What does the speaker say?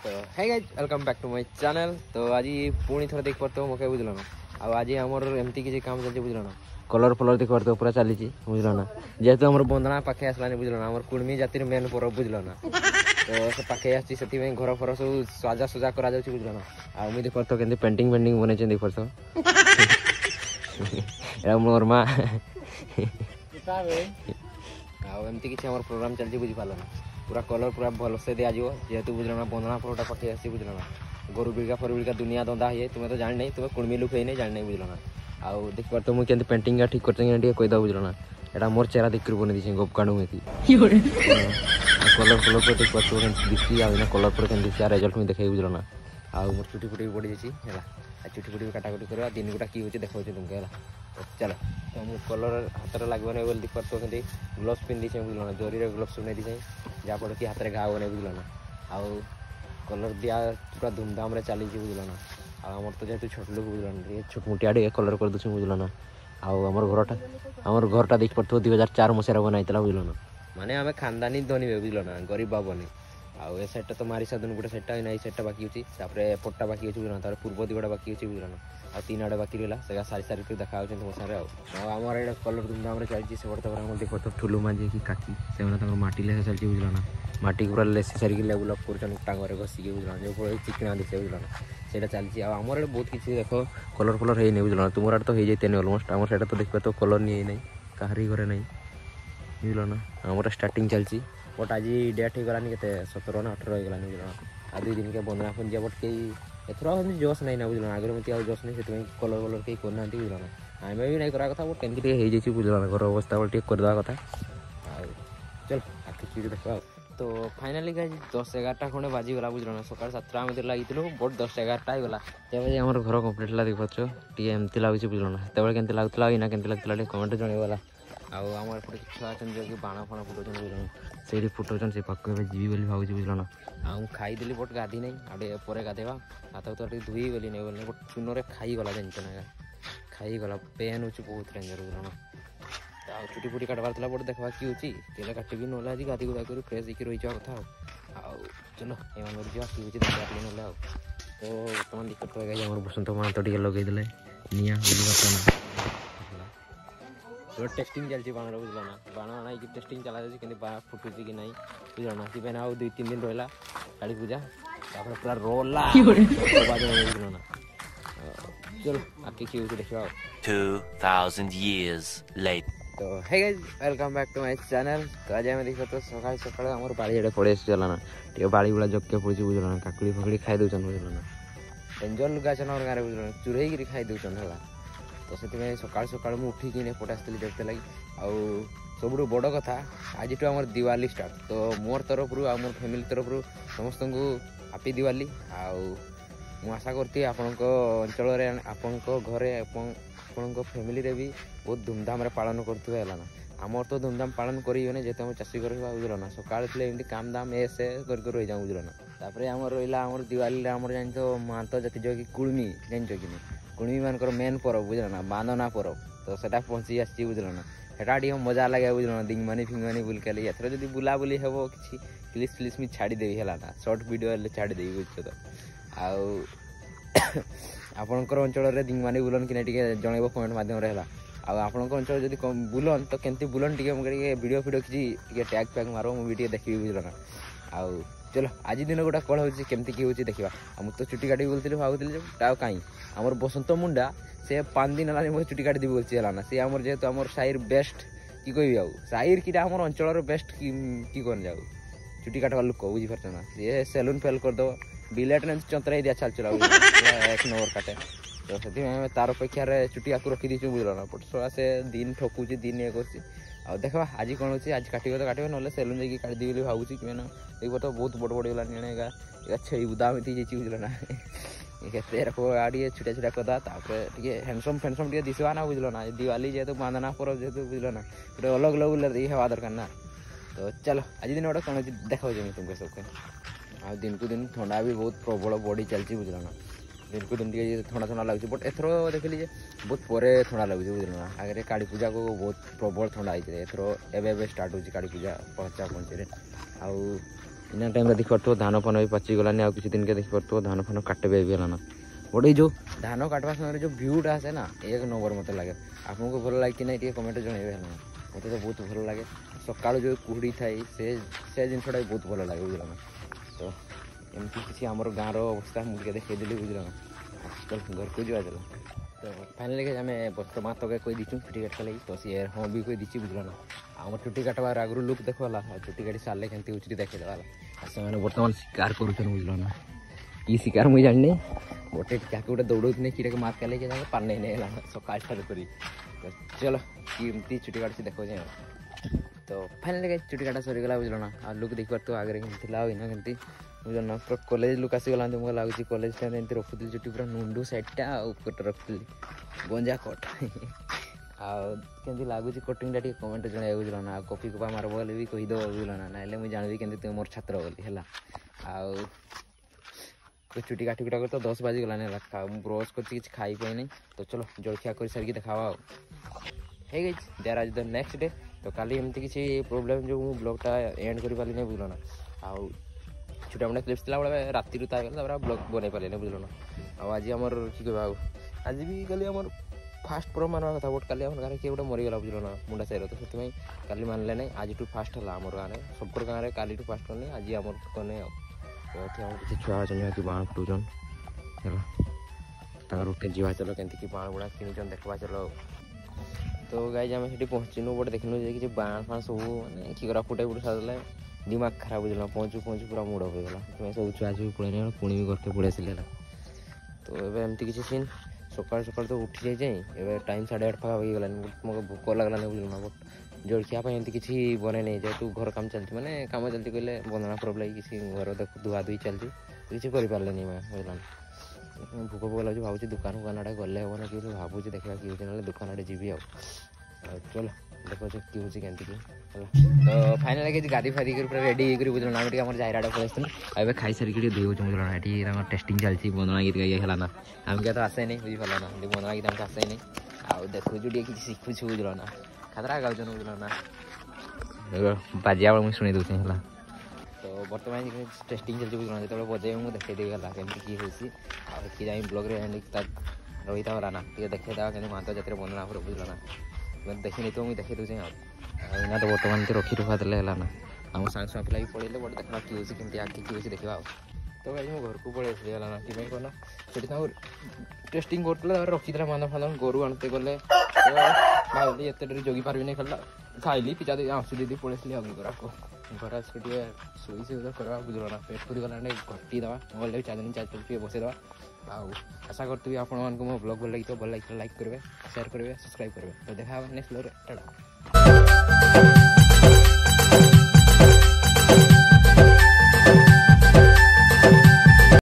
तो है guys welcome back to my channel. तो आज पुणी थोड़ा देख पार्थ मोके बुझल ना आज आमर एमती किसी काम चलती बुझल ना कलर फलर देख पार्थ पूरा चली बुझल ना जेहेतु आम बंदना पाखे आसलानी बुझल ना आम कुर्मी जातिर मेन पर्व बुझल ना तो से पाखे आसी घर फर सब सजा सजा करा बुझल ना आ मुझे देख पार्थ के पेंटिंग पेंटिंग बन देख पार्थ मोर माँ आमती किसी आम प्रोग्राम चलती बुझीपार ना पूरा कलर पूरा भल से दिज्व जेहेतु बुझल ना बंदना फलटा पाखे आसी बुझल ना गोरु बिड़का फर बिड़का दुनिया दंदा है तुम्हें तो जान नहीं तुम्हें कुर्मी लुक नहीं जान नहीं बुझल ना आउ देख पार मुझे केंती पेंटिंग ठीक कर कहीदा बुझल ना एटा मोर चेहरा देख बन दी गोपकाणु में कलर फलर पर देख पार दिखी आना कलर पर के दिखी रिजल्ट में देखे बुझल ना आउ मोर चुटी फुटी पड़ जाए चुटी फुटी काटाकुटी कर दिन गुटा कि देखा तुमके है चलो तो मुझे कलर हाथ में लगे बोल देख पार के ग्लोव्स पिंधि बुझल ना जरी ग्लोव्स नहीं दी जहाँफल कि हाथ में घा बने बुझल ना आउ कलर दिया पूरा धूमधाम चली बुझल ना आमर तो जेहतु छोट लोग बुझल ना छोटमुटिया कलर कर दूसरी बुझल ना आमर घरटा देख पार 2004 मसीह बनाई बुझल ना माने आम खानदानी धनी बुझल ना गरीब बाबनी आउ ए साइड तो मारी साधन गोटे साइड ना साइड बाकी अच्छी एपटा बाकी अच्छी बुझल ना पूर्व दिगटा बाकी अच्छी बुझल ना आ 3 आड़े बाकी रहा से सारी सारी देखा तुम सारे आमर ये कलर धूमधाम चलती से देख पार ठुलू माझी कि काकी से माटी लेखा चलती बुझल ना माटी पूरा लेसी सारिक लेवल अप कर टांगे घसिक बुझल जो फल चिकना दिसे बुझल ना से चलती आमर बहुत किसी देख कलर फलर है नहीं बुझल ना तुम तो हो जाते अलमोस्ट आम से तो देख तो कलर नहीं ना कहारी घरे नहीं बुझल ना आमर स्टार्टिंग चलती बट आज डेट हो गलानी के 17 ना 18 हो गलानी बुझल ना 2 दिन के बंदना पंजा बट कई एथर जोश नहीं ना बुझल ना आगे मत जोश नहीं से कलर वलर कहीं करना बुझल ना आम भी नहीं करा कथा बट केमती हो बुझल ना घर अवस्था बोल करदे कथा चल आखिर देखा तो फाइनाली गाइस 10-11टा खंडे बाजीगला बुझल ना सकाल 7टा आम लगी बट 10-11टा होगा जब आम घर कम्प्लीट है देख पाच टे एमती लगुच बुझल ना से केमती लगुला इना केमती लगता कमेंट जनगला आम एपटे छुआ जो कि बाण फाण फुटाऊन बुझल से फुटाऊन से पाक जी बोली भावी बुझल ना आम खाईदेली बट गाधी नहीं आगे पर गाधेवा हाथ तो धुई गली नहीं बोल बट चून खाईगला जानते ना खाईगला पेन हो बहुत डेंजर बुझल ना चुटी फुटी काटबार बट देखा कि तेल काटिकी ना आज गाधी गुड़ा कर फ्रेश होकर रही कथा चलो एम जा कि देखा ना तो बर्तमान दिक्कत आम बसंत माँ तो लगे निया टेस्टिंग चलती बाण बुझल ना बाण आना टेस्टिंग चला कि बाण फुटुची कि नहीं बुझल ना सीपे आउ 2-3 दिन रहा काली पूजा पूरा रोला बुझल ना चलो आगे कि देखा 2000 years later तो है guys welcome back to my channel. तो आज आम देख तो सकाल सकाल आम बाड़ी आड़े पड़े चला ना टे बाड़ी गुड़ा जगके पड़ी बुझल ना काकुड़ी फाकुड़ी खाई दौन बुझल ना डेंजर लुगा चन गाँव बुझल ना चुरई खाई दौन है तो से सकाल सकाल मुझे उठिकी एपटे आसती देखते लगी आउ सब बड़ कथा आज आम दिवाली स्टार्ट तो मोर तरफ मोर फैमिली तरफ समस्त को हैप्पी दिवाली आउ आशा करती आपण अंचल आपण घरे आपण फैमिली रे भी बहुत धूमधाम पालन करते है ना आमर तो धूमधाम पालन करें जेहतु आम चाषी घर बुझल ना सकाल एमती काम दाम एसे कर रही जाऊँ बुझल ना तापर आम रहा दिवाली आम जान मान तो जाती जो कि कुर्मी जान कि कुर्मी मानकर मेन पर्व बुझल ना बांधना पर्व तो सेटा पहुँची आसी बुझल ना सेटा टी मजा लगे बुझल ना दिंगमानी फिंगमानी बुलके एथर जब बुलाबुली हे कि क्लिप्स फ्लिप्स मुझे छाड़देवी है ना सर्ट वीडियो छाड़देवी बुझे तो आउ आपणकर अंचल दिंगमानी बुलन कि जनइब कमेंट मध्यम आपणक अंचल जब बुलन तो केमती बुलन टे वीडियो फिडियो किसी टैग फैग मारो मुझे देखी बुझल ना आउ चलो आज दिन गोटा कौन हो केमती कि देखा मुझे तो चुटी काटी बोलती भावुली कहीं आमर बसंत मुंडा से 5 दिन है मुझे चुटी काटी बोलती है ना सी आमर जेहतु आम साइर बेस्ट कि कह साइर कि आम अंचल बेस्ट कि कौन जाऊ चुटी काटवा लोक बुझीपार ना सी सेलून फेल करदे बिलेट ने चंतरा दिया चल चला 1 नंबर काटे तो से तार अपेक्षा चुटी आकु रखी दीचु बुझल ना बट थोड़ा से दिन ठकुची दिन ये कर देखा आज कौन हो आज काटे तो काटे ना सेलून जाकि काटिदेवी बोली भावुची कि देख तो बहुत बड़ बड़ गलानी छेई बुदा में बुझल ना केते आड़े छुटा छुटा करदा हैंडसम फैंडसम दिशा ना बुझल ना दिवाली जेहतु बांधना पर्व जेहतु बुझल ना गोटे अलग अलग ये हवा दरकार ना तो चलो आज दिन गोटे कौन देखा तुमको सबके आ दिन को दिन ठंडा भी बहुत प्रबल बढ़ी चलती बुझल ना दिन को दिन ठंडा ठंडा लगे बट एथर देखिली बहुत पर ठंडा लगे बुझल ना आगे काली पूजा को बहुत प्रबल ठंडा होती एथर एवं स्टार्ट हो काली पूजा 5-5 आउ इना टाइम देखी पार्थ धान फान भी पाची गलानी आ किसी दिन के देखी पार्थ धान फान काटे भी गलाना बट जो धान काटवा समय जो भ्यूटा आसे ना एक नंबर मत लगे आपको भल लगे कि नहीं कमेंट जनइबे मत तो बहुत भल लगे सका जो कुहड़ी थाई से जिनसा बहुत भल लगे बुझल ना तो एमती किसी आम गाँव अवस्था मुझे देखी बुझल ना चल घर को जा चलो तो फाइनाली आम बर्तमान तक कोई दीचु चुटी काट लगी तो सी हाँ भी कोई दीची बुझल ना आम चुटी काटवार आगु लुक देखवाला चुटी काटी सारे केमती उचरी देखा से बर्तमान शिकार कर बुझल ना कि शिकार मुझे जानी गोटे क्या गोटे दौड़ कि मार के लेके पाने नहीं सकाल ठार कर चलो कि चुटी काटी देख तो फाइनाली चुटी काटा सरीगला बुझल ना आ लुक देख पार आगे इना केमती बुझल ना पूरा कॉलेज लुक आसीगला मुझे लगुच कॉलेज टाइम एमती रखुली चुटी पूरा नुंडू साइडटा ऊपर रखुली गंजा कट आमती लगुच कटिंग टा कमेंट जन बुझल ना कॉपी कपा मार बोले भी कहीदेव बुझल ना ना मुझे जानवी केमती तुम मोर छात्र बोली है तो चुटी काटी कुटा कर तो 10 बाजी गलाने ब्रश कर खाई पाई नहीं तो चलो जलखिया कर सारिकी देखावा है गई देर आज द नेक्स्ट डे तो काली एमती किसी प्रोब्लेम जो ब्लॉगटा एंड कर पारि नहीं बुझल ना आउ छोटा मोटा क्लिप्स था बेले राति ब्लॉग बन पारे बुझल ना आज आम कि कह आज भी कल आम फास्ट प्रो मानवा कथा बट काली गाँव किए गोटे मरीगला बुझल ना मुंडा साइड तो से काली मानले नहीं आज टू फास्ट है आम गाँव में सब गाँव में काली टू फास्ट करनी आज आम कने किसी छुआ अच्छा कि बाण फुटुचन है जीवा चलो के बाण गुड़ा किन देखा चलो तो गाइज आम से पहुँचनु बट देखनु कि बाण फाण सब मैंने किरा फुटे फुटे सारे दिमाग खराब बुझल पहुँचू पहुँचू पूरा मुड़ होगा सब छुआ छुई पड़े पुणी भी घर के पड़े आसिले तो ये एमती किसी सीन सकाल सकाल तो उठी जाए टाइम 8:30 पाखापाखि गलानी मो भोक लगलानी बुझल ना बट जलखिया एमती किसी बने नहीं जेहतु घर काम चलती मैंने काम चलती कहले बंधना प्रॉब्लम लगी किसी घर देख धुआ धुई चलती किसी कर पारे नहीं मैं बुझल भोक भोक लगे भावी दुकान फुकान आड़े गले हे ना कि भावुँ देखा कि ना दुकान आड़े जी चलो देखो कि हूँ केमती तो फाइनाल कि गाड़ी फाड़ी कर पूरा रेडी होकर बुझल ना आम जाहिराटा पड़े खाई सारिक धोई बुझल ना ये टेस्टिंग चलती बंधना गीत गाई है ना आमके तो आसे नहीं बुझी पाला ना बंधना गीत आमको आसे नहीं आउ देखु कि शिखुछु बुझल ना खतरा गाउन बुझल ना बाजिया मुझे शुणी दूसरी है तो बर्तमान टेस्टिंग चलती बुझल जो बजे मुझे देखे देगला केमती कि होती जाए ब्लॉग रही था ना देखे देवा माता जाते बंधना पर बुझल ना देखी नहीं तो मुझे देखे दूसरी इना तो बर्तमान रखी रुखा देले है ना आम सांग सांग पिला पड़े बट देखा कि केमती आगे कि देखा तो भाई मैं घर को पड़े ना कि कहना से टेस्टिंग करते रखी मान फान गोरु आनते गले भाई एत जगी पार्बी नहीं खेला खाइली पिचा आंसू दीदी पड़े अग्नि को घर आसके शुई करवा बुझल ना पेट पूरी गला घटी देवा गले 4 दिन 4 टे बसईदेवा आशा करती आप मो ब्लॉग भल लगी तो भल लगे लाइक करेंगे शेयर करेंगे सब्सक्राइब करेंगे तो देखा नेक्स्ट ब्लॉग टाटा।